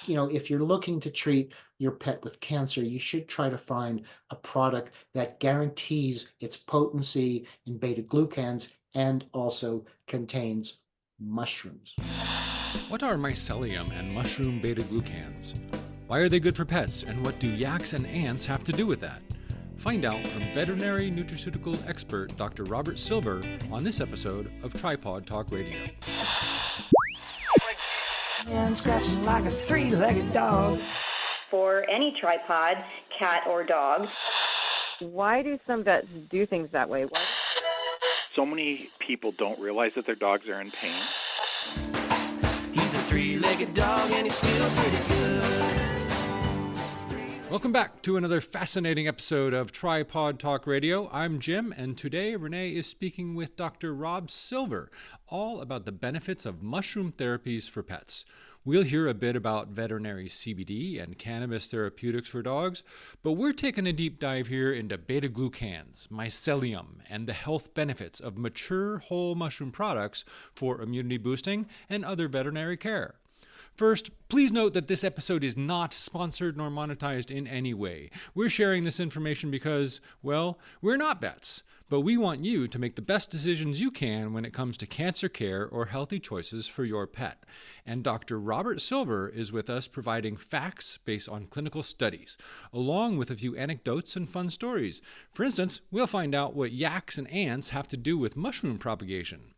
if you're looking to treat your pet with cancer, you should try to find a product that guarantees its potency in beta glucans and also contains mushrooms. What are mycelium and mushroom beta glucans? Why are they good for pets, and what do yaks and ants have to do with that? Find out from veterinary nutraceutical expert Dr. Robert Silver on this episode of Tripawd Talk Radio. And scratching like a three-legged dog. For any tripod, cat or dog. Why do some vets do things that way? So many people don't realize that their dogs are in pain. He's a three-legged dog and he's still pretty good. Welcome back to another fascinating episode of Tripawd Talk Radio. I'm Jim, and today Rene is speaking with Dr. Rob Silver, all about the benefits of mushroom therapies for pets. We'll hear a bit about veterinary CBD and cannabis therapeutics for dogs, but we're taking a deep dive here into beta-glucans, mycelium, and the health benefits of mature whole mushroom products for immunity boosting and other veterinary care. First, please note that this episode is not sponsored nor monetized in any way. We're sharing this information because, well, we're not vets, but we want you to make the best decisions you can when it comes to cancer care or healthy choices for your pet. And Dr. Robert Silver is with us providing facts based on clinical studies, along with a few anecdotes and fun stories. For instance, we'll find out what yaks and ants have to do with mushroom propagation.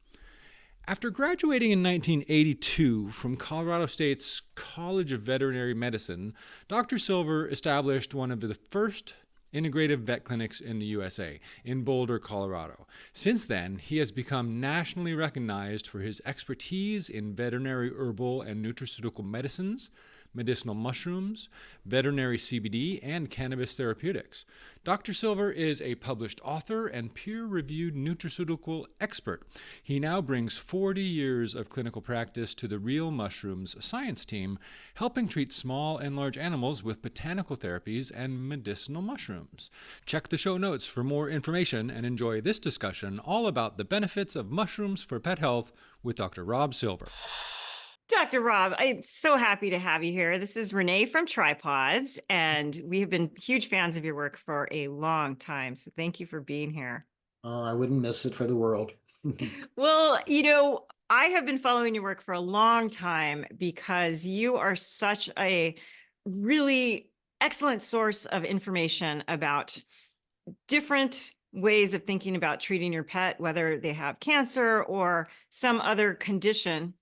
After graduating in 1982 from Colorado State's College of Veterinary Medicine, Dr. Silver established one of the first integrative vet clinics in the USA, in Boulder, Colorado. Since then, he has become nationally recognized for his expertise in veterinary herbal and nutraceutical medicines, medicinal mushrooms, veterinary CBD, and cannabis therapeutics. Dr. Silver is a published author and peer-reviewed nutraceutical expert. He now brings 40 years of clinical practice to the Real Mushrooms science team, helping treat small and large animals with botanical therapies and medicinal mushrooms. Check the show notes for more information and enjoy this discussion all about the benefits of mushrooms for pet health with Dr. Rob Silver. Dr. Rob, I'm so happy to have you here. This is Rene from Tripawds, and we have been huge fans of your work for a long time. So thank you for being here. Oh, I wouldn't miss it for the world. Well, I have been following your work for a long time because you are such a really excellent source of information about different ways of thinking about treating your pet, whether they have cancer or some other condition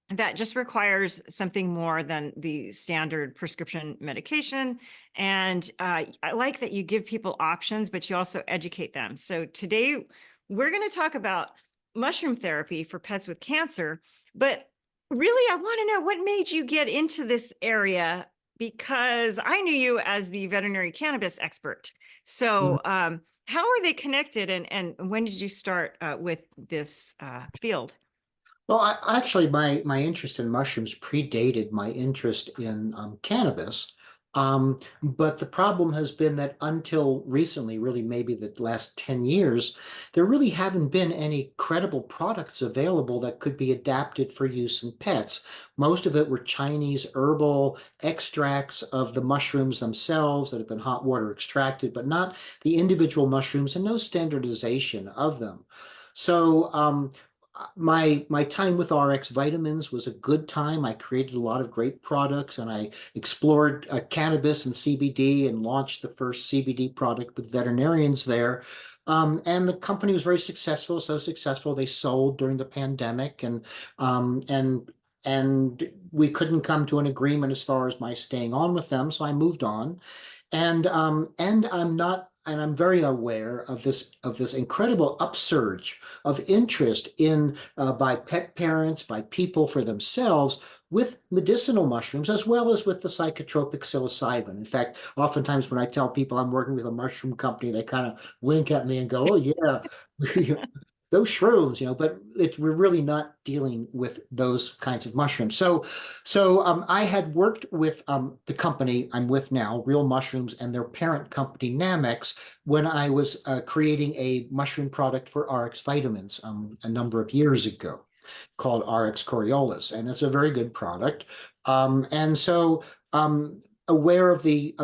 that just requires something more than the standard prescription medication. And I like that you give people options, but you also educate them. So today we're going to talk about mushroom therapy for pets with cancer. But really, I want to know what made you get into this area, because I knew you as the veterinary cannabis expert. So how are they connected, and when did you start with this field? Well, actually, my interest in mushrooms predated my interest in cannabis. But the problem has been that until recently, really maybe the last 10 years, there really haven't been any credible products available that could be adapted for use in pets. Most of it were Chinese herbal extracts of the mushrooms themselves that have been hot water extracted, but not the individual mushrooms, and no standardization of them. So my time with RX Vitamins was a good time. I created a lot of great products, and I explored cannabis and CBD and launched the first CBD product with veterinarians there. And the company was very successful, so successful they sold during the pandemic, and we couldn't come to an agreement as far as my staying on with them, so I moved on. And I'm very aware of this incredible upsurge of interest in by pet parents, by people for themselves, with medicinal mushrooms, as well as with the psychotropic psilocybin. In fact, oftentimes when I tell people I'm working with a mushroom company, they kind of wink at me and go, "Oh yeah, those shrooms," but we're really not dealing with those kinds of mushrooms. So I had worked with the company I'm with now, Real Mushrooms, and their parent company, Namex, when I was creating a mushroom product for RX Vitamins a number of years ago. called RX Coriolis, and it's a very good product. And so aware of the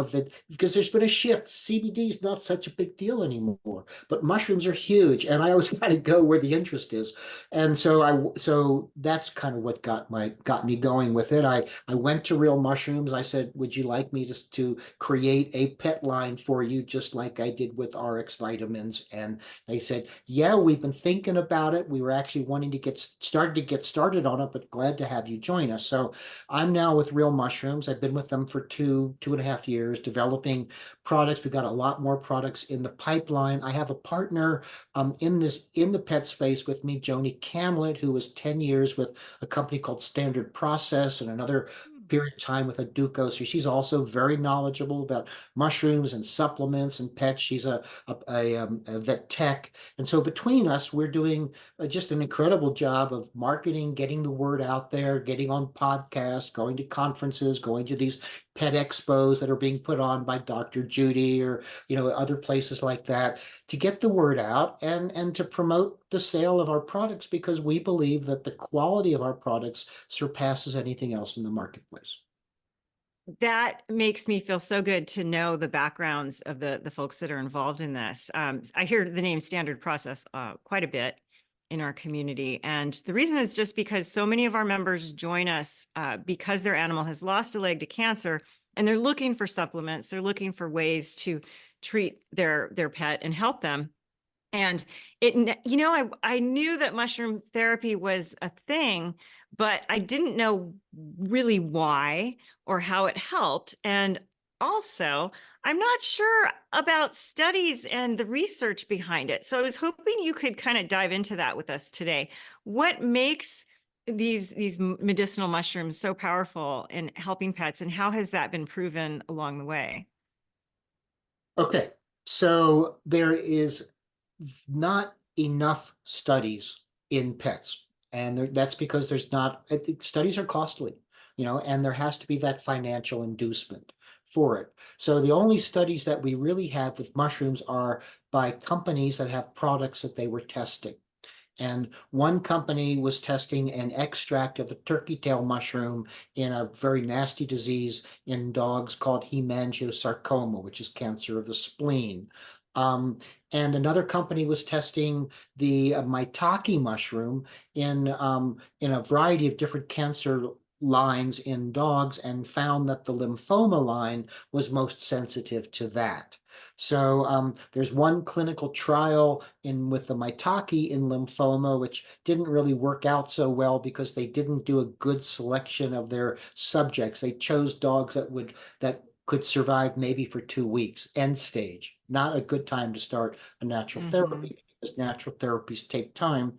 because there's been a shift. CBD is not such a big deal anymore, but mushrooms are huge, and I always kind of go where the interest is. And so that's kind of what got me going with it. I went to Real Mushrooms. I said, "Would you like me to create a pet line for you, just like I did with RX vitamins?" And they said, "Yeah, we've been thinking about it. We were actually wanting to get started on it, but glad to have you join us." So I'm now with Real Mushrooms. I've been with them for two and a half years, developing products. We've got a lot more products in the pipeline. I have a partner in the pet space with me, Joni Camlet, who was 10 years with a company called Standard Process and another period of time with a Duco. So she's also very knowledgeable about mushrooms and supplements and pets. She's a vet tech. And so between us, we're doing just an incredible job of marketing, getting the word out there, getting on podcasts, going to conferences, going to these pet expos that are being put on by Dr. Judy or other places like that, to get the word out and to promote the sale of our products, because we believe that the quality of our products surpasses anything else in the marketplace. That makes me feel so good to know the backgrounds of the folks that are involved in this. I hear the name Standard Process quite a bit in our community. And the reason is just because so many of our members join us because their animal has lost a leg to cancer, and they're looking for supplements. They're looking for ways to treat their pet and help them. And I knew that mushroom therapy was a thing, but I didn't know really why or how it helped. And also, I'm not sure about studies and the research behind it. So I was hoping you could kind of dive into that with us today. What makes these medicinal mushrooms so powerful in helping pets, and how has that been proven along the way? Okay, so there is not enough studies in pets, and that's because there's not. I think studies are costly, and there has to be that financial inducement for it. So the only studies that we really have with mushrooms are by companies that have products that they were testing. And one company was testing an extract of the turkey tail mushroom in a very nasty disease in dogs called hemangiosarcoma, which is cancer of the spleen. And another company was testing the maitake mushroom in a variety of different cancer lines in dogs, and found that the lymphoma line was most sensitive to that. So there's one clinical trial with the maitake in lymphoma, which didn't really work out so well because they didn't do a good selection of their subjects. They chose dogs that could survive maybe for 2 weeks, end stage. Not a good time to start a natural therapy, because natural therapies take time.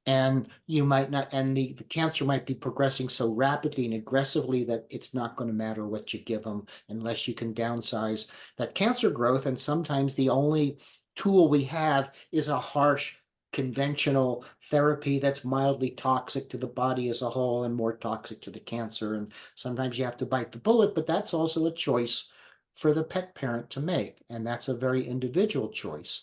And you might not, and the cancer might be progressing so rapidly and aggressively that it's not going to matter what you give them unless you can downsize that cancer growth. And sometimes the only tool we have is a harsh conventional therapy that's mildly toxic to the body as a whole and more toxic to the cancer. And sometimes you have to bite the bullet, but that's also a choice for the pet parent to make. And that's a very individual choice.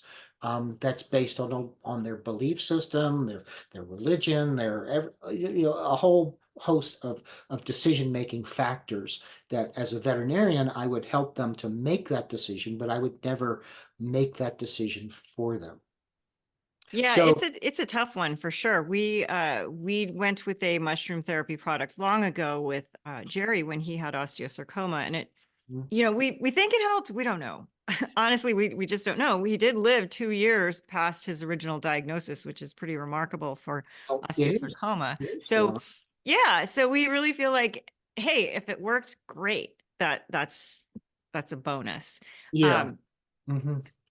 That's based on their belief system, their religion, a whole host of decision-making factors that as a veterinarian, I would help them to make that decision, but I would never make that decision for them. Yeah, So, it's a tough one for sure. We went with a mushroom therapy product long ago with Jerry when he had osteosarcoma, and it, we think it helped. We don't know. Honestly, we just don't know. We did live 2 years past his original diagnosis, which is pretty remarkable for osteosarcoma. So yeah, so we really feel like, hey, if it worked, great. That's a bonus. yeah.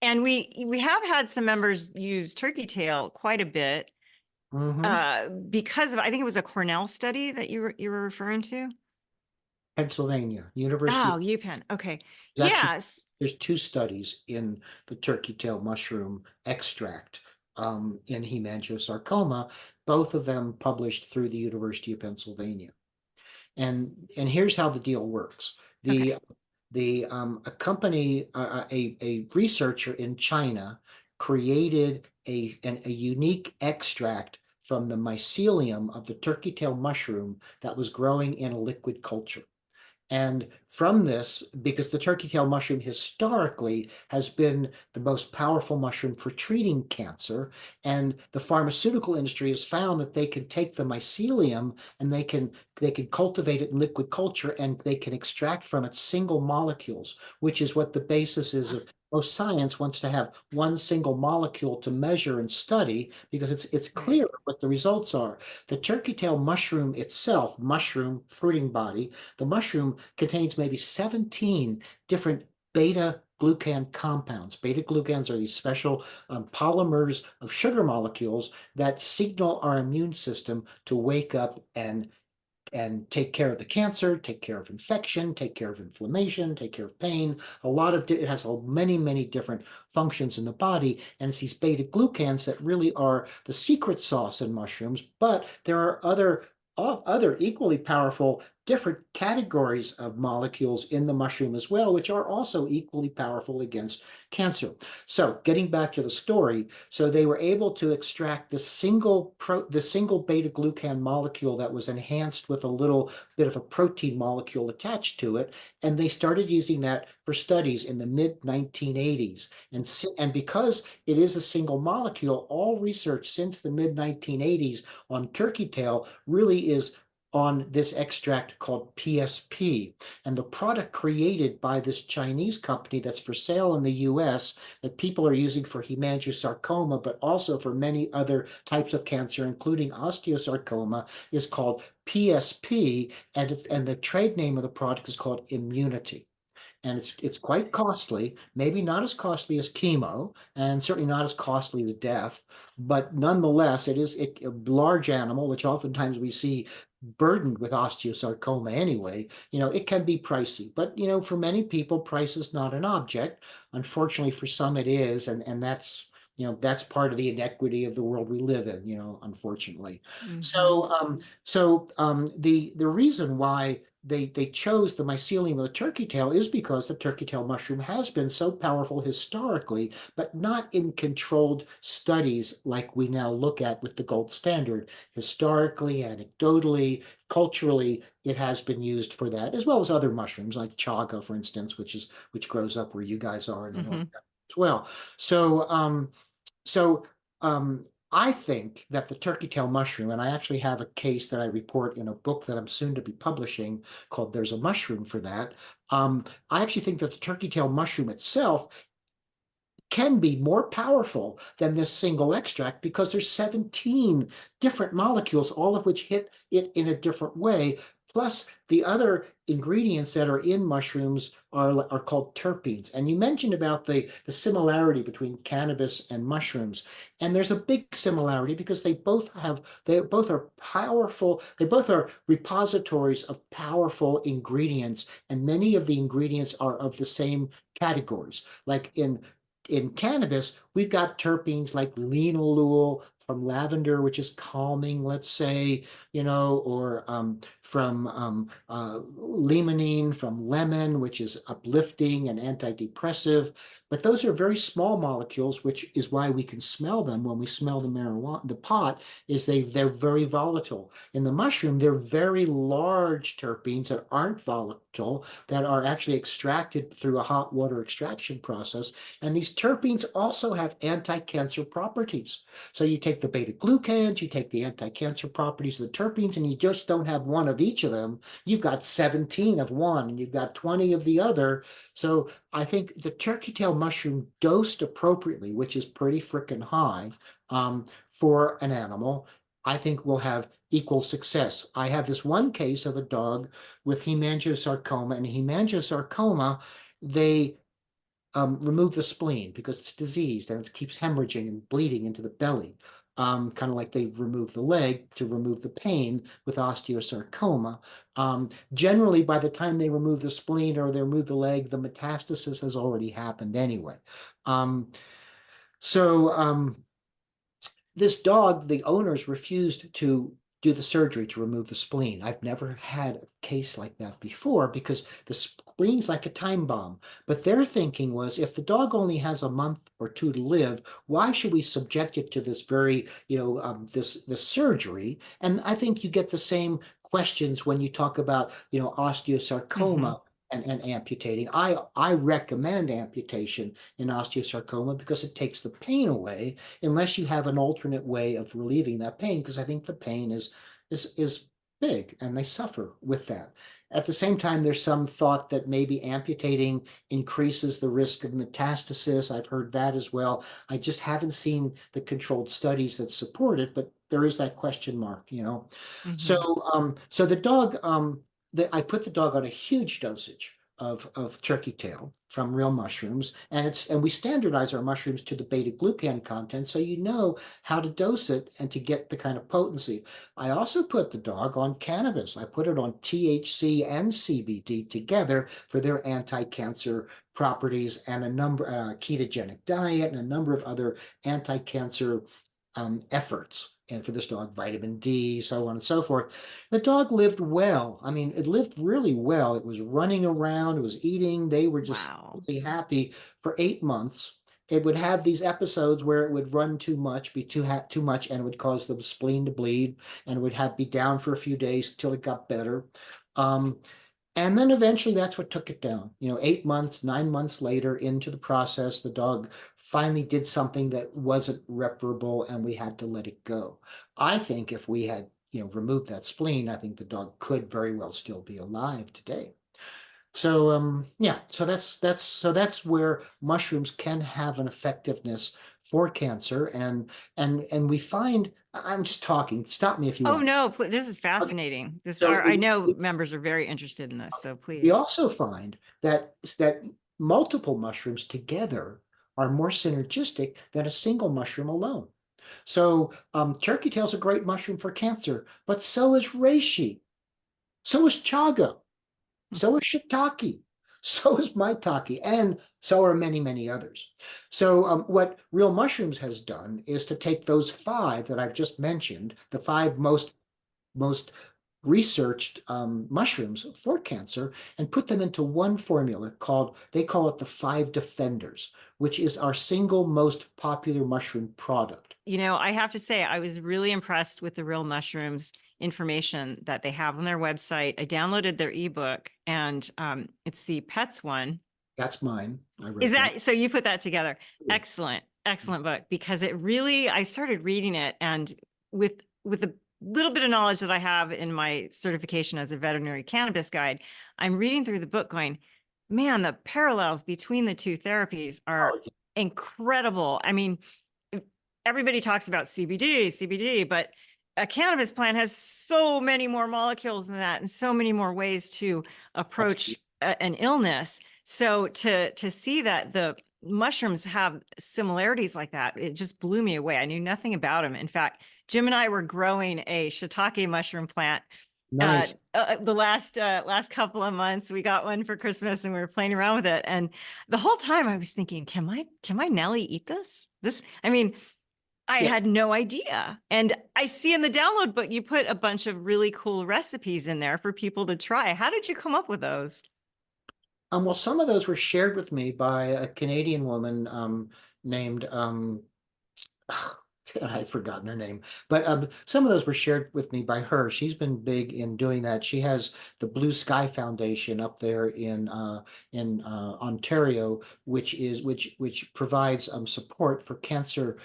And we have had some members use turkey tail quite a bit because of, I think it was a Cornell study that you were referring to. Pennsylvania University. Oh, UPenn. Okay. Actually, Yes. there's 2 studies in the turkey tail mushroom extract in hemangiosarcoma, both of them published through the University of Pennsylvania. And here's how the deal works. A company, a researcher in China created a unique extract from the mycelium of the turkey tail mushroom that was growing in a liquid culture. And from this, because the turkey tail mushroom historically has been the most powerful mushroom for treating cancer, and the pharmaceutical industry has found that they can take the mycelium and they can cultivate it in liquid culture and they can extract from it single molecules, which is what the basis is of most science wants to have one single molecule to measure and study because it's clear what the results are. The turkey tail mushroom itself, mushroom fruiting body, the mushroom contains maybe 17 different beta glucan compounds. Beta glucans are these special polymers of sugar molecules that signal our immune system to wake up and take care of the cancer, take care of infection, take care of inflammation, take care of pain. It has many different functions in the body, and it's these beta glucans that really are the secret sauce in mushrooms. But there are other equally powerful different categories of molecules in the mushroom as well, which are also equally powerful against cancer. So getting back to the story, so they were able to extract the single beta glucan molecule that was enhanced with a little bit of a protein molecule attached to it, and they started using that for studies in the mid 1980s. And because it is a single molecule, all research since the mid 1980s on turkey tail really is on this extract called PSP. And the product created by this Chinese company that's for sale in the US that people are using for hemangiosarcoma, but also for many other types of cancer, including osteosarcoma, is called PSP. And the trade name of the product is called Immunity. And it's quite costly, maybe not as costly as chemo, and certainly not as costly as death, but nonetheless, it is a large animal, which oftentimes we see burdened with osteosarcoma anyway. It can be pricey, but for many people, price is not an object. Unfortunately, for some it is, and that's that's part of the inequity of the world we live in, unfortunately. The reason why they chose the mycelium of the turkey tail is because the turkey tail mushroom has been so powerful historically, but not in controlled studies like we now look at with the gold standard. Historically, anecdotally, culturally, it has been used for that, as well as other mushrooms like chaga, for instance, which grows up where you guys are in the North as well. I think that the turkey tail mushroom, and I actually have a case that I report in a book that I'm soon to be publishing called There's a Mushroom for That. I actually think that the turkey tail mushroom itself can be more powerful than this single extract because there's 17 different molecules, all of which hit it in a different way. Plus, the other ingredients that are in mushrooms are called terpenes. And you mentioned about the similarity between cannabis and mushrooms. And there's a big similarity because they both are powerful, they both are repositories of powerful ingredients, and many of the ingredients are of the same categories. Like in cannabis, we've got terpenes like linalool from lavender, which is calming, let's say, or from limonene from lemon, which is uplifting and antidepressive. But those are very small molecules, which is why we can smell them when we smell the marijuana. The pot is they're very volatile. In the mushroom, they're very large terpenes that aren't volatile, that are actually extracted through a hot water extraction process. And these terpenes also have anti-cancer properties. So you take the beta glucans, you take the anti-cancer properties of the terpenes, and you just don't have one of each of them. You've got 17 of one, and you've got 20 of the other. So I think the turkey tail mushroom dosed appropriately, which is pretty freaking high for an animal, I think will have equal success. I have this one case of a dog with hemangiosarcoma, and hemangiosarcoma, they remove the spleen because it's diseased and it keeps hemorrhaging and bleeding into the belly. Kind of like they remove the leg to remove the pain with osteosarcoma. Generally, by the time they remove the spleen or they remove the leg, the metastasis has already happened anyway. This dog, the owners refused to do the surgery to remove the spleen. I've never had a case like that before because the spleen's like a time bomb. But their thinking was, if the dog only has a month or two to live, why should we subject it to this very, this surgery? And I think you get the same questions when you talk about, osteosarcoma and amputating. I recommend amputation in osteosarcoma because it takes the pain away, unless you have an alternate way of relieving that pain, because I think the pain is big and they suffer with that. At the same time, there's some thought that maybe amputating increases the risk of metastasis. I've heard that as well. I just haven't seen the controlled studies that support it, but there is that question mark, So the dog, I put the dog on a huge dosage of turkey tail from real mushrooms, and we standardize our mushrooms to the beta glucan content, so you know how to dose it and to get the kind of potency. I also put the dog on cannabis. I put it on THC and CBD together for their anti-cancer properties, and a number ketogenic diet and a number of other anti-cancer efforts. And for this dog, vitamin D, so on and so forth. The dog lived well. I mean, it lived really well. It was running around, it was eating. They were just really happy for 8 months. It would have these episodes where it would run too much, be too much, and it would cause the spleen to bleed, and it would be down for a few days till it got better. And then eventually that's what took it down. 8 months, 9 months later into the process, the dog finally did something that wasn't reparable, and we had to let it go. I think if we had, removed that spleen, I think the dog could very well still be alive today. So so that's where mushrooms can have an effectiveness for cancer, and we find, I'm just talking, stop me if you Oh want. no, this is fascinating. I know members are very interested in this, so please. We also find that multiple mushrooms together are more synergistic than a single mushroom alone. So turkey tail is a great mushroom for cancer, but so is reishi, so is chaga, so is shiitake, so is maitake, and so are many, many others. So what Real Mushrooms has done is to take those 5 that I've just mentioned, the 5 most researched mushrooms for cancer, and put them into one formula they call it the 5 Defenders, which is our single most popular mushroom product. I have to say, I was really impressed with the Real Mushrooms information that they have on their website. I downloaded their ebook, and it's the pets one. That's mine. Is that so? You put that together? Yeah. Excellent book, because I started reading it, and with the little bit of knowledge that I have in my certification as a veterinary cannabis guide, I'm reading through the book going, man, the parallels between the 2 therapies are incredible. I mean, everybody talks about CBD, but a cannabis plant has so many more molecules than that, and so many more ways to approach an illness. So to see that the mushrooms have similarities like that, it just blew me away. I knew nothing about them. In fact, Jim and I were growing a shiitake mushroom plant. Nice. The last couple of months, we got one for Christmas, and we were playing around with it. And the whole time I was thinking, can my Nelly eat this? I had no idea. And I see in the download book, you put a bunch of really cool recipes in there for people to try. How did you come up with those? Well, some of those were shared with me by a Canadian woman named I've forgotten her name, but some of those were shared with me by her. She's been big in doing that. She has the Blue Sky Foundation up there in Ontario, which provides support for cancer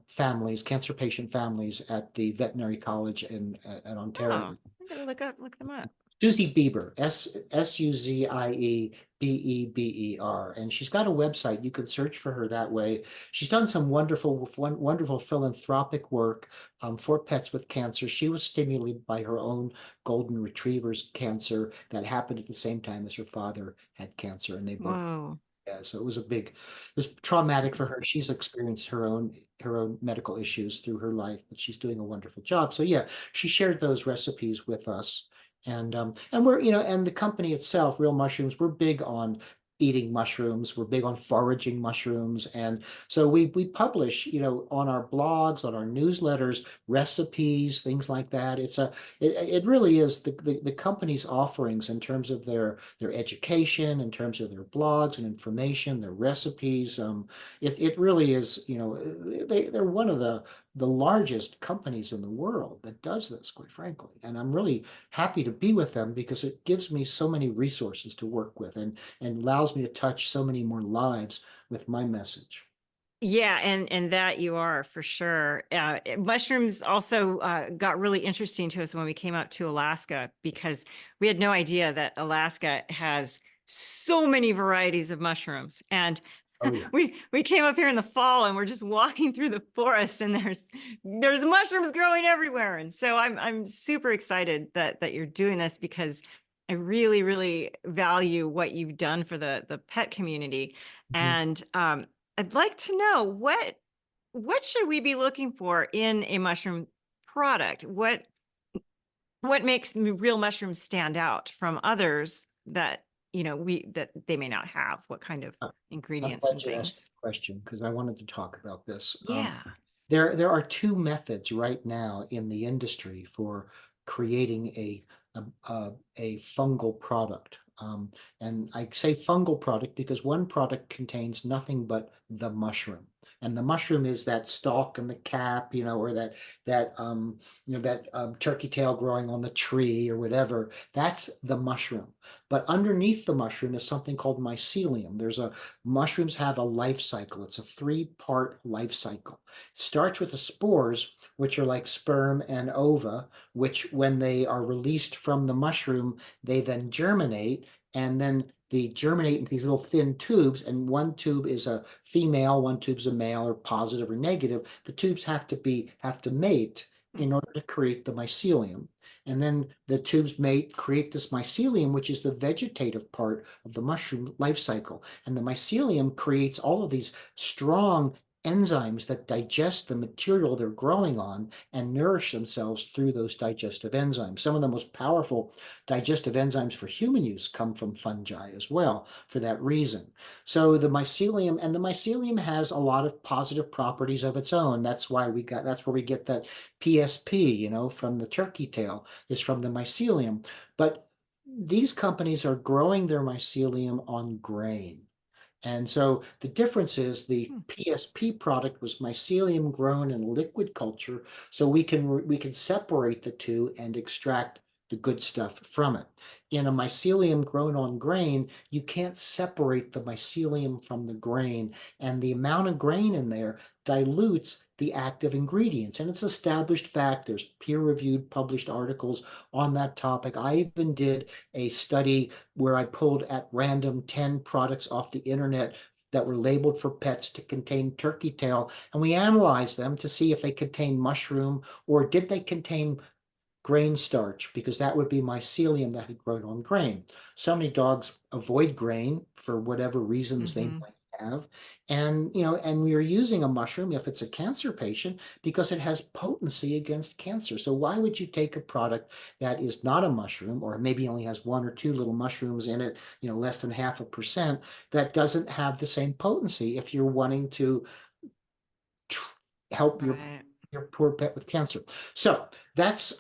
families, cancer patient families at the Veterinary College at Ontario. I'm gonna look them up. Suzie Bieber, Suzie Beber, and she's got a website. You can search for her that way. She's done some wonderful philanthropic work for pets with cancer. She was stimulated by her own golden retriever's cancer that happened at the same time as her father had cancer, and they both. Whoa. Yeah, so it was traumatic for her. She's experienced her own medical issues through her life, but she's doing a wonderful job. So yeah, she shared those recipes with us. And we're, and the company itself, Real Mushrooms, we're big on eating mushrooms. We're big on foraging mushrooms. And so we publish, on our blogs, on our newsletters, recipes, things like that. It really is the company's offerings in terms of their education, in terms of their blogs and information, their recipes. It really is, they're one of the largest companies in the world that does this, quite frankly. And I'm really happy to be with them because it gives me so many resources to work with and allows me to touch so many more lives with my message. Yeah, and that you are for sure. Mushrooms also got really interesting to us when we came out to Alaska because we had no idea that Alaska has so many varieties of mushrooms. And Oh, yeah. we came up here in the fall and we're just walking through the forest and there's mushrooms growing everywhere. And so I'm super excited that you're doing this because I really, really value what you've done for the pet community. Mhm. And I'd like to know what should we be looking for in a mushroom product? What makes real mushrooms stand out from others that that they may not have? What kind of I'm ingredients and glad you asked things? the question because I wanted to talk about this. Yeah. There are two methods right now in the industry for creating a fungal product. And I say fungal product because one product contains nothing but the mushroom. And the mushroom is that stalk and the cap, or that turkey tail growing on the tree or whatever. That's the mushroom. But underneath the mushroom is something called mycelium. Mushrooms have a life cycle. It's a 3-part life cycle. It starts with the spores, which are like sperm and ova, which when they are released from the mushroom, they then germinate, and then they germinate into these little thin tubes, and one tube is a female, one tube's a male, or positive or negative. The tubes have to mate in order to create the mycelium. And then the tubes mate, create this mycelium, which is the vegetative part of the mushroom life cycle. And the mycelium creates all of these strong enzymes that digest the material they're growing on and nourish themselves through those digestive enzymes. Some of the most powerful digestive enzymes for human use come from fungi as well for that reason. So the mycelium has a lot of positive properties of its own. That's where we get that PSP, from the turkey tail, is from the mycelium. But these companies are growing their mycelium on grain. And so the difference is the PSP product was mycelium grown in liquid culture, so we can separate the two and extract the good stuff from it. In a mycelium grown on grain, you can't separate the mycelium from the grain, and the amount of grain in there dilutes the active ingredients. And it's established fact. There's peer-reviewed published articles on that topic. I even did a study where I pulled at random 10 products off the internet that were labeled for pets to contain turkey tail, and we analyzed them to see if they contain mushroom or did they contain grain starch, because that would be mycelium that had grown on grain. So many dogs avoid grain for whatever reasons they might have. And we're using a mushroom if it's a cancer patient because it has potency against cancer. So why would you take a product that is not a mushroom, or maybe only has 1 or 2 little mushrooms in it, less than 0.5%, that doesn't have the same potency if you're wanting to help Right. your poor pet with cancer. So that's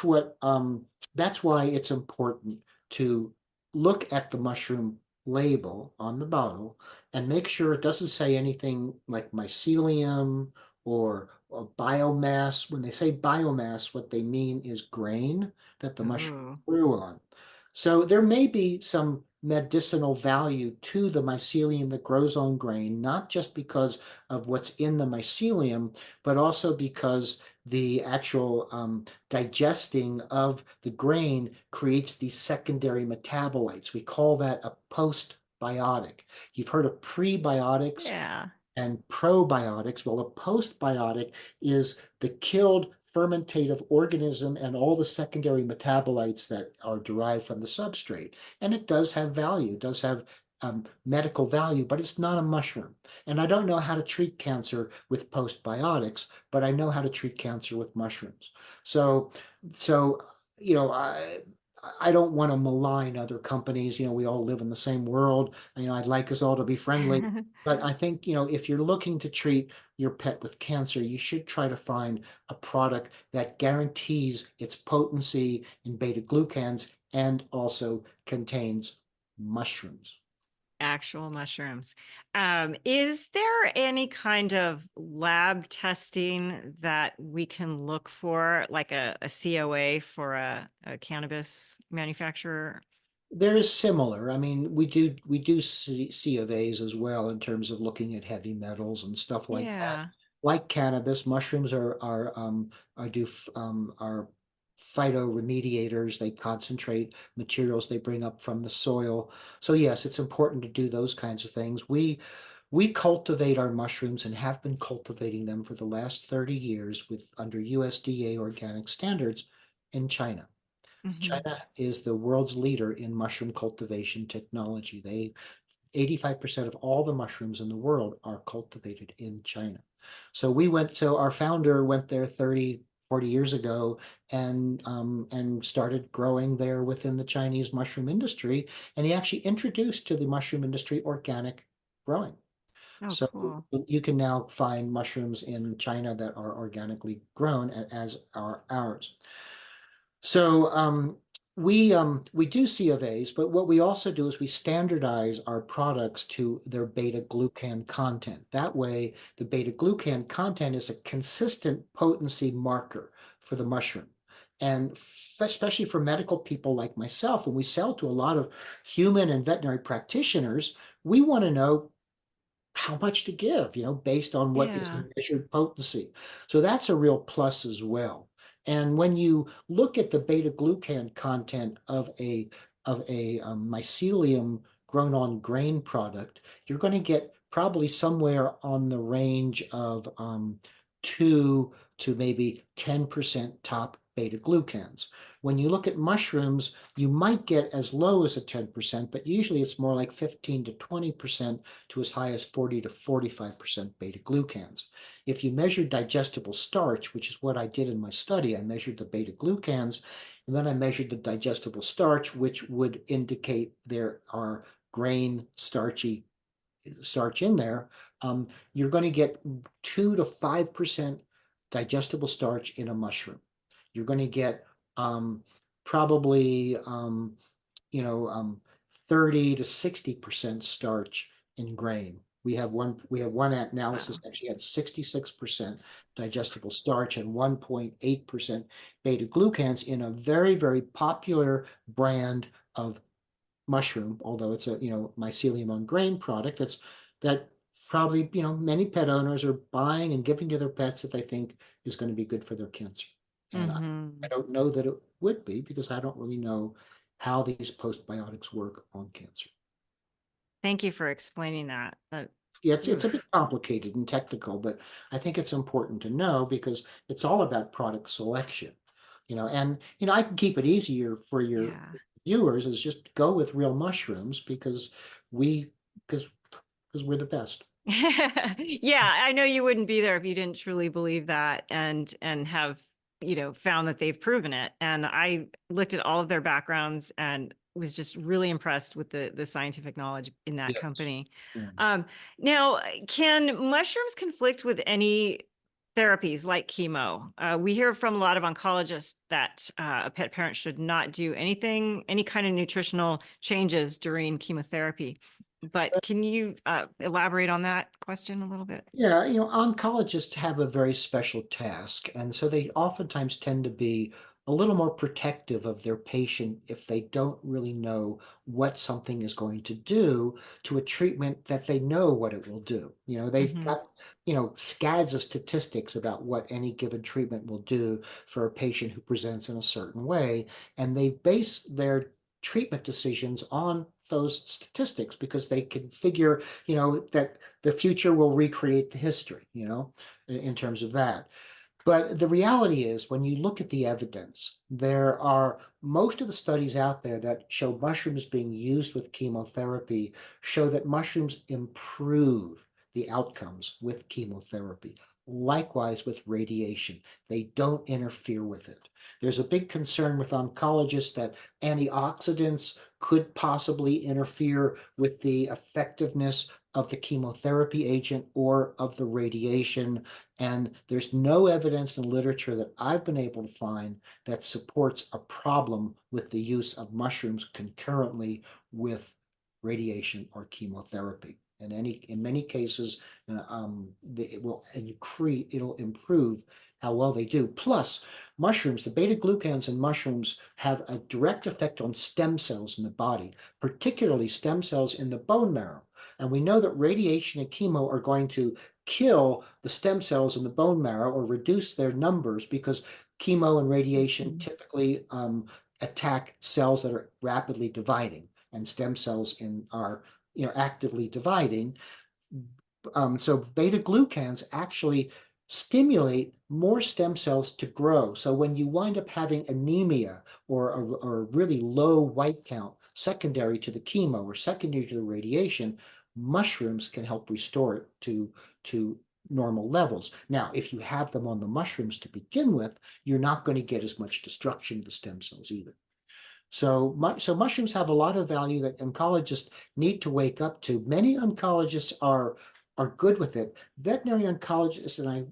why it's important to look at the mushroom label on the bottle and make sure it doesn't say anything like mycelium or biomass. When they say biomass, what they mean is grain that the mushroom Oh. grew on. So there may be some medicinal value to the mycelium that grows on grain, not just because of what's in the mycelium, but also because the actual digesting of the grain creates these secondary metabolites. We call that a postbiotic. You've heard of prebiotics Yeah. and probiotics. Well, a postbiotic is the killed fermentative organism and all the secondary metabolites that are derived from the substrate. And it does have value, it does have medical value, but it's not a mushroom. And I don't know how to treat cancer with postbiotics, but I know how to treat cancer with mushrooms. So, I don't want to malign other companies. We all live in the same world. I'd like us all to be friendly. But I think, if you're looking to treat your pet with cancer, you should try to find a product that guarantees its potency in beta glucans and also contains mushrooms. Actual mushrooms. Is there any kind of lab testing that we can look for, like a COA for a cannabis manufacturer? There is similar. I mean, we do see C of A's as well in terms of looking at heavy metals and stuff like that. Yeah. Like cannabis, mushrooms are phytoremediators. They concentrate materials they bring up from the soil. So yes, it's important to do those kinds of things. We cultivate our mushrooms and have been cultivating them for the last 30 years with under USDA organic standards in China. Mhm. China is the world's leader in mushroom cultivation technology. 85% of all the mushrooms in the world are cultivated in China. So our founder went there 30, 40 years ago and started growing there within the Chinese mushroom industry. And he actually introduced to the mushroom industry organic growing. Oh, So cool. you can now find mushrooms in China that are organically grown as are ours. So we do C of A's, but what we also do is we standardize our products to their beta glucan content. That way, the beta glucan content is a consistent potency marker for the mushroom. And especially for medical people like myself, when we sell to a lot of human and veterinary practitioners, we want to know how much to give, based on what is Yeah. measured potency. So that's a real plus as well. And when you look at the beta glucan content of a mycelium grown on grain product, you're going to get probably somewhere on the range of 2 to maybe 10% top beta glucans. When you look at mushrooms, you might get as low as a 10%, but usually it's more like 15 to 20% to as high as 40 to 45% beta glucans. If you measure digestible starch, which is what I did in my study, I measured the beta glucans and then I measured the digestible starch, which would indicate there are grain starchy starch in there. You're going to get 2 to 5% digestible starch in a mushroom. You're going to get probably you know, 30 to 60% starch in grain. We have one analysis Wow. actually had 66% digestible starch and 1.8% beta glucans in a very, very popular brand of mushroom, although it's a mycelium on grain product that probably many pet owners are buying and giving to their pets that they think is going to be good for their cancer. And I Hmm. don't know that it would be because I don't really know how these postbiotics work on cancer. Thank you for explaining that. Yeah, it's a bit Oof. complicated and technical, but I think it's important to know because it's all about product selection. And I can keep it easier for your Yeah. viewers is just go with real mushrooms we because we're the best. Yeah, I know you wouldn't be there if you didn't truly believe that and have, found that they've proven it. And I looked at all of their backgrounds and was just really impressed with the scientific knowledge in that Yes. company. Yeah. Now, can mushrooms conflict with any therapies like chemo? We hear from a lot of oncologists that a pet parent should not do any kind of nutritional changes during chemotherapy. But can you elaborate on that question a little bit? Yeah, oncologists have a very special task, and so they oftentimes tend to be a little more protective of their patient if they don't really know what something is going to do to a treatment that they know what it will do. They've Hmm. got, scads of statistics about what any given treatment will do for a patient who presents in a certain way, and they base their treatment decisions on those statistics because they can figure, that the future will recreate the history, in terms of that. But the reality is, when you look at the evidence, there are most of the studies out there that show mushrooms being used with chemotherapy show that mushrooms improve the outcomes with chemotherapy. Likewise with radiation, they don't interfere with it. There's a big concern with oncologists that antioxidants could possibly interfere with the effectiveness of the chemotherapy agent or of the radiation. And there's no evidence in literature that I've been able to find that supports a problem with the use of mushrooms concurrently with radiation or chemotherapy. In many cases, it'll improve how well they do. Plus, mushrooms, the beta glucans in mushrooms have a direct effect on stem cells in the body, particularly stem cells in the bone marrow. And we know that radiation and chemo are going to kill the stem cells in the bone marrow or reduce their numbers because chemo and radiation typically attack cells that are rapidly dividing, and stem cells are actively dividing. So beta glucans actually stimulate more stem cells to grow. So when you wind up having anemia or a really low white count secondary to the chemo or secondary to the radiation, mushrooms can help restore it to normal levels. Now, if you have them on the mushrooms to begin with, you're not going to get as much destruction of the stem cells either. So mushrooms have a lot of value that oncologists need to wake up to. Many oncologists are good with it. Veterinary oncologists, and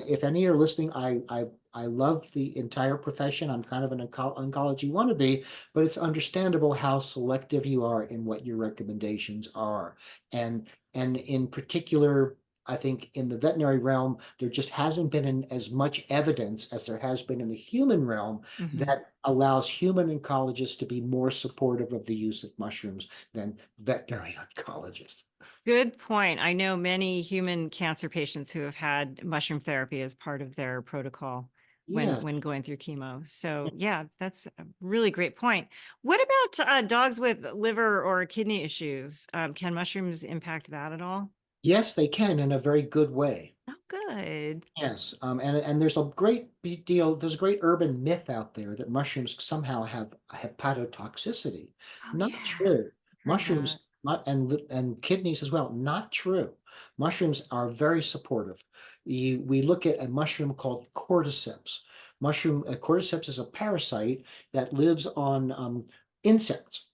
if any are listening, I love the entire profession. I'm kind of an oncology wannabe, but it's understandable how selective you are in what your recommendations are. And in particular, I think in the veterinary realm, there just hasn't been as much evidence as there has been in the human realm that allows human oncologists to be more supportive of the use of mushrooms than veterinary oncologists. Good point. I know many human cancer patients who have had mushroom therapy as part of their protocol when going through chemo. So yeah, that's a really great point. What about dogs with liver or kidney issues? Can mushrooms impact that at all? Yes, they can in a very good way. Oh, good. Yes, and there's a great deal. There's a great urban myth out there that mushrooms somehow have hepatotoxicity. Oh, Not yeah. true. Mushrooms, That. and kidneys as well. Not true. Mushrooms are very supportive. We look at a mushroom called cordyceps. Cordyceps is a parasite that lives on insects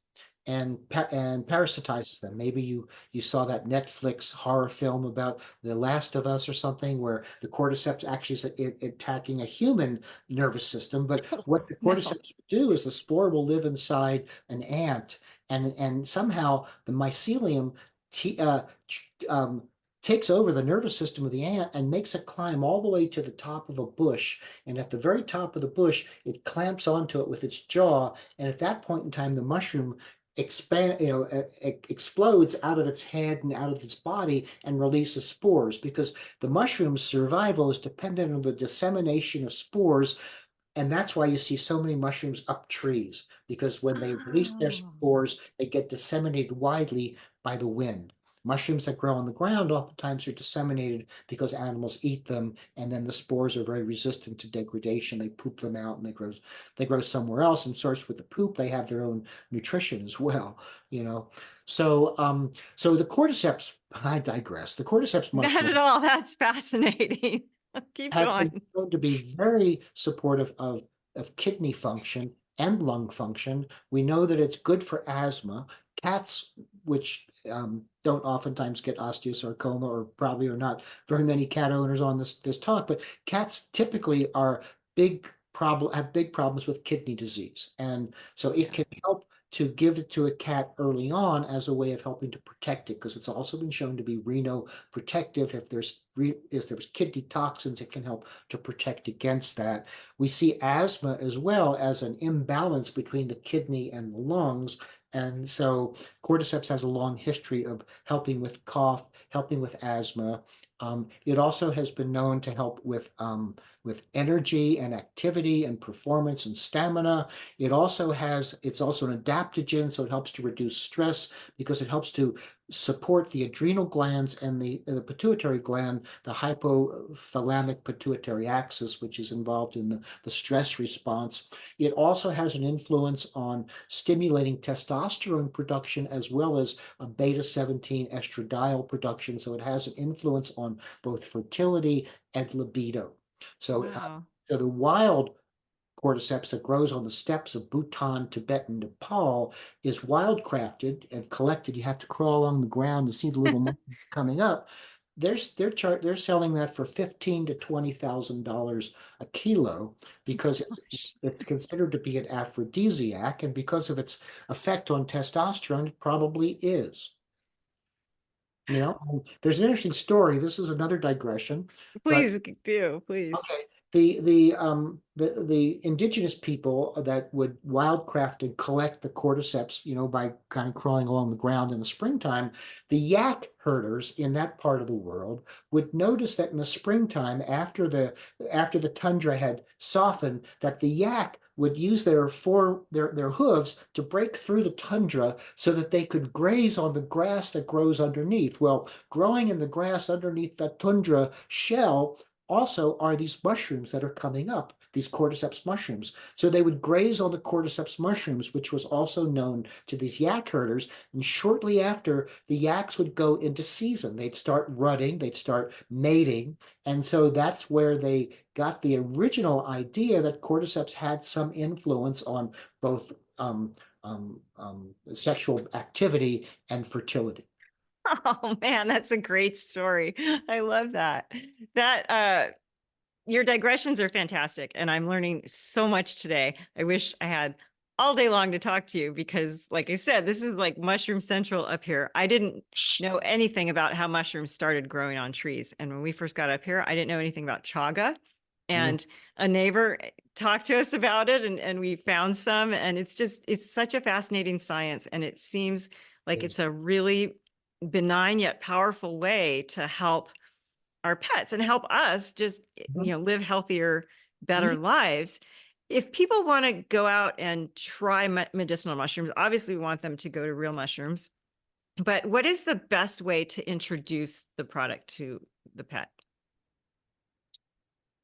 and parasitizes them. Maybe you saw that Netflix horror film about The Last of Us or something, where the cordyceps actually is attacking a human nervous system. But what the No. cordyceps do is the spore will live inside an ant, and somehow the mycelium takes over the nervous system of the ant and makes it climb all the way to the top of a bush. And at the very top of the bush, it clamps onto it with its jaw. And at that point in time, the mushroom explodes out of its head and out of its body and releases spores, because the mushroom's survival is dependent on the dissemination of spores. And that's why you see so many mushrooms up trees, because when they release their spores, they get disseminated widely by the wind. Mushrooms that grow on the ground oftentimes are disseminated because animals eat them, and then the spores are very resistant to degradation. They poop them out and they grow somewhere else. And sourced with the poop, they have their own nutrition as well. So the cordyceps, I digress. The cordyceps Not mushroom at all. That's fascinating. Keep has going. been shown to be very supportive of kidney function and lung function. We know that it's good for asthma. Cats, which don't oftentimes get osteosarcoma, or probably are not very many cat owners on this talk, but cats typically have big problems with kidney disease. And so it can help to give it to a cat early on as a way of helping to protect it, because it's also been shown to be renoprotective. If there's kidney toxins, it can help to protect against that. We see asthma as well as an imbalance between the kidney and the lungs. And so cordyceps has a long history of helping with cough, helping with asthma. It also has been known to help with with energy and activity and performance and stamina. It's also an adaptogen, so it helps to reduce stress because it helps to support the adrenal glands and the pituitary gland, the hypothalamic pituitary axis, which is involved in the stress response. It also has an influence on stimulating testosterone production as well as a beta-17 estradiol production. So it has an influence on both fertility and libido. So, Wow. so the wild cordyceps that grows on the steppes of Bhutan, Tibet, and Nepal is wildcrafted and collected. You have to crawl along the ground to see the little monkeys coming up. They're selling that for $15,000 to $20,000 a kilo because it's considered to be an aphrodisiac, and because of its effect on testosterone, it probably is. There's an interesting story. This is another digression, but Please do, please. okay. The indigenous people that would wildcraft and collect the cordyceps, by kind of crawling along the ground in the springtime, the yak herders in that part of the world would notice that in the springtime, after the tundra had softened, that the yak would use their hooves to break through the tundra so that they could graze on the grass that grows underneath. Well, growing in the grass underneath that tundra shell also are these mushrooms that are coming up, these cordyceps mushrooms. So they would graze on the cordyceps mushrooms, which was also known to these yak herders. And shortly after, the yaks would go into season. They'd start rutting, they'd start mating. And so that's where they got the original idea that cordyceps had some influence on both sexual activity and fertility. Oh man, that's a great story. I love that. Your digressions are fantastic, and I'm learning so much today. I wish I had all day long to talk to you because, like I said, this is like mushroom central up here. I didn't know anything about how mushrooms started growing on trees. And when we first got up here, I didn't know anything about chaga. And a neighbor talked to us about it, and we found some. And it's such a fascinating science. And it seems like it's a really benign yet powerful way to help our pets and help us just live healthier, better lives. If people want to go out and try medicinal mushrooms, obviously we want them to go to real mushrooms, but what is the best way to introduce the product to the pet?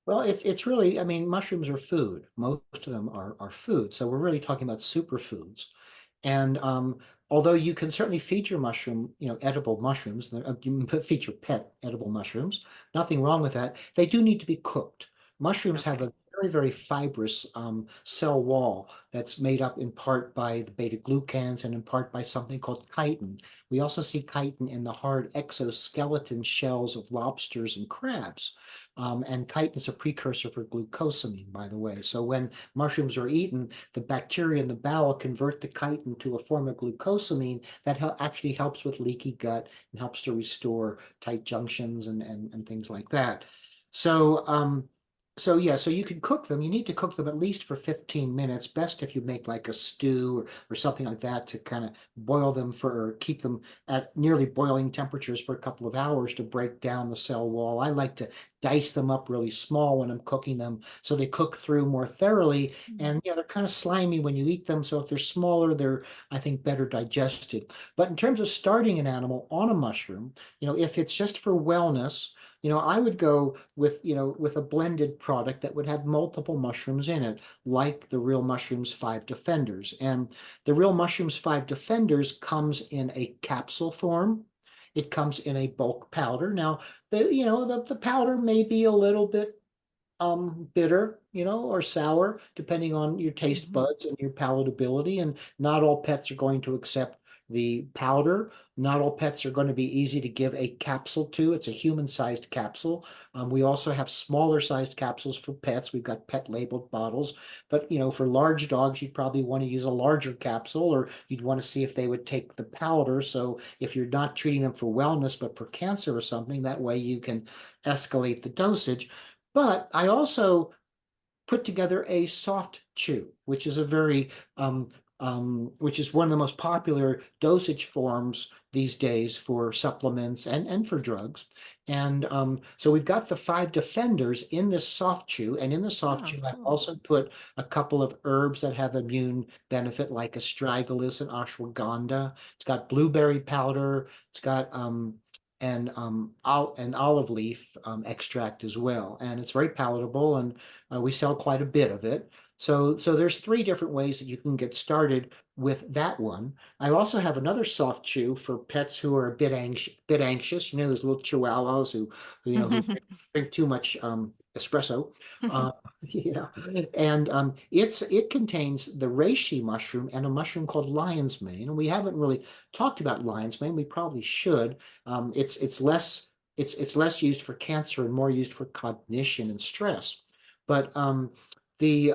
Well, it's really, mushrooms are food. Most of them are food. So we're really talking about superfoods. And although you can certainly feed your mushroom, edible mushrooms, you can feed your pet edible mushrooms, nothing wrong with that. They do need to be cooked. Mushrooms have a very, very fibrous cell wall that's made up in part by the beta glucans and in part by something called chitin. We also see chitin in the hard exoskeleton shells of lobsters and crabs. And chitin is a precursor for glucosamine, by the way. So when mushrooms are eaten, the bacteria in the bowel convert the chitin to a form of glucosamine that actually helps with leaky gut and helps to restore tight junctions and things like that. So you can cook them. You need to cook them at least for 15 minutes. Best if you make like a stew or something like that to kind of boil them or keep them at nearly boiling temperatures for a couple of hours to break down the cell wall. I like to dice them up really small when I'm cooking them so they cook through more thoroughly. And they're kind of slimy when you eat them. So if they're smaller, they're, I think, better digested. But in terms of starting an animal on a mushroom, if it's just for wellness, I would go with a blended product that would have multiple mushrooms in it, like the Real Mushrooms 5 Defenders. And the Real Mushrooms 5 Defenders comes in a capsule form. It comes in a bulk powder. Now, the powder may be a little bit bitter, or sour, depending on your taste buds and your palatability. And not all pets are going to accept the powder. Not all pets are going to be easy to give a capsule to. It's a human-sized capsule. We also have smaller sized capsules for pets. We've got pet labeled bottles, but for large dogs, you'd probably want to use a larger capsule, or you'd want to see if they would take the powder. So if you're not treating them for wellness, but for cancer or something, that way you can escalate the dosage. But I also put together a soft chew, which is a very which is one of the most popular dosage forms these days for supplements and for drugs. And so we've got the 5 defenders in this soft chew. And in the soft chew, I've also put a couple of herbs that have immune benefit, like astragalus and ashwagandha. It's got blueberry powder. It's got an olive leaf extract as well. And it's very palatable, and we sell quite a bit of it. So there's 3 different ways that you can get started with that one. I also have another soft chew for pets who are a bit anxious. You know, those little chihuahuas who who drink too much espresso. Yeah, and it contains the reishi mushroom and a mushroom called lion's mane. And we haven't really talked about lion's mane. We probably should. It's less used for cancer and more used for cognition and stress. But the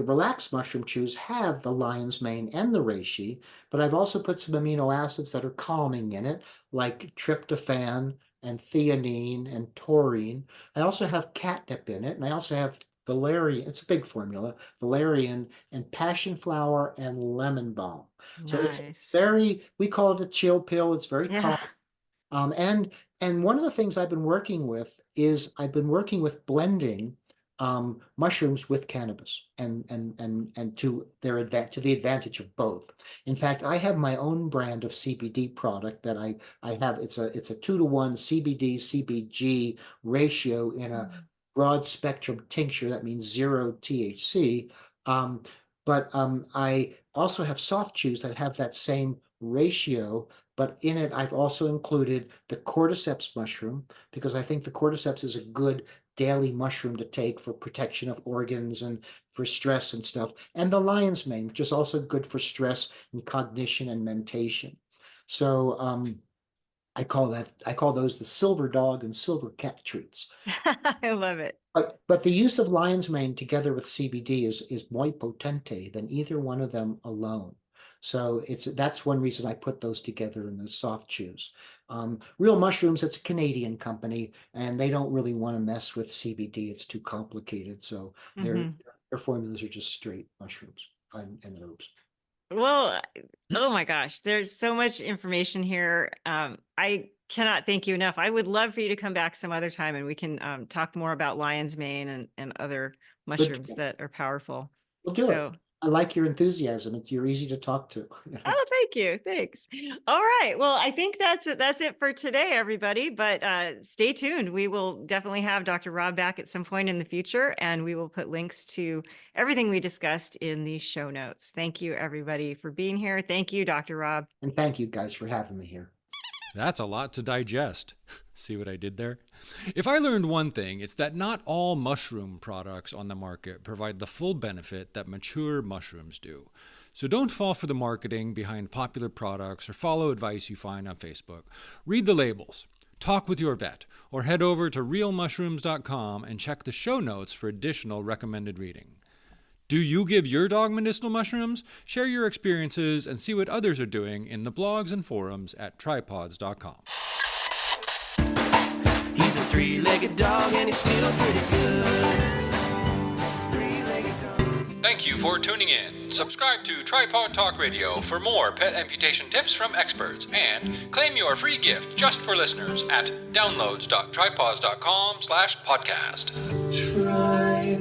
relaxed mushroom chews have the lion's mane and the reishi, but I've also put some amino acids that are calming in it, like tryptophan and theanine and taurine. I also have catnip in it, and I also have valerian. It's a big formula: valerian and passion flower and lemon balm. So it's we call it a chill pill. It's very calm. And one of the things I've been working with is blending mushrooms with cannabis, and to the advantage of both. In fact, I have my own brand of CBD product that I have. It's a 2-to-1 CBD CBG ratio in a broad spectrum tincture. That means 0 THC. But I also have soft chews that have that same ratio. But in it, I've also included the cordyceps mushroom, because I think the cordyceps is a good daily mushroom to take for protection of organs and for stress and stuff, and the lion's mane, which is also good for stress and cognition and mentation. So I call those the silver dog and silver cat treats. I love it. But the use of lion's mane together with CBD is more potente than either one of them alone. So that's one reason I put those together in the soft chews. Real Mushrooms, it's a Canadian company, and they don't really want to mess with CBD. It's too complicated. So their formulas are just straight mushrooms and herbs. Well, oh my gosh, there's so much information here. I cannot thank you enough. I would love for you to come back some other time, and we can talk more about lion's mane and other mushrooms that are powerful. We'll do it. I like your enthusiasm. You're easy to talk to. Oh, thank you. Thanks. All right. Well, I think that's it for today, everybody. But stay tuned. We will definitely have Dr. Rob back at some point in the future, and we will put links to everything we discussed in the show notes. Thank you, everybody, for being here. Thank you, Dr. Rob. And thank you guys for having me here. That's a lot to digest. See what I did there? If I learned one thing, it's that not all mushroom products on the market provide the full benefit that mature mushrooms do. So don't fall for the marketing behind popular products or follow advice you find on Facebook. Read the labels, talk with your vet, or head over to realmushrooms.com and check the show notes for additional recommended reading. Do you give your dog medicinal mushrooms? Share your experiences and see what others are doing in the blogs and forums at tripawds.com. He's a 3-legged dog and he's still pretty good. Thank you for tuning in. Subscribe to Tripawd Talk Radio for more pet amputation tips from experts, and claim your free gift just for listeners at downloads.tripawds.com/podcast. Try